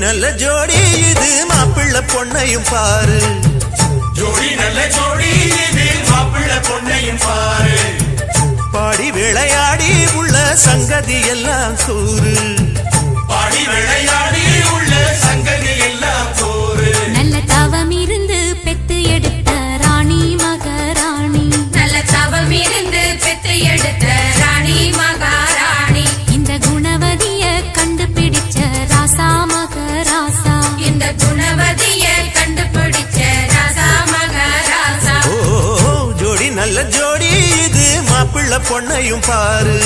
நல்ல ஜோடி இது மாப்பிள்ளை பொண்ணையும் பாரு ஜோடி நல்ல ஜோடி இது மாப்பிள்ளை பொண்ணையும் பாரு பாடி விளையாடி உள்ள சங்கதி எல்லாம் கூறு பாடி விளையாடி உள்ள சங்கதி எல்லாம் கூறு நல்ல தவம் இருந்து பெத்து எடுத்த ராணி மகாராணி நல்ல தவம் இருந்து பெத்து எடுத்த ராணி மகாராணி இந்த குணவதிய கண்டுபிடிச்ச ராசா மகராசா இந்த குணவதிய கண்டுபிடிச்ச ராசா மகாராசா ஓ ஜோடி நல்ல ஜோடி இது மாப்பிள்ளை பொண்ணையும் பாரு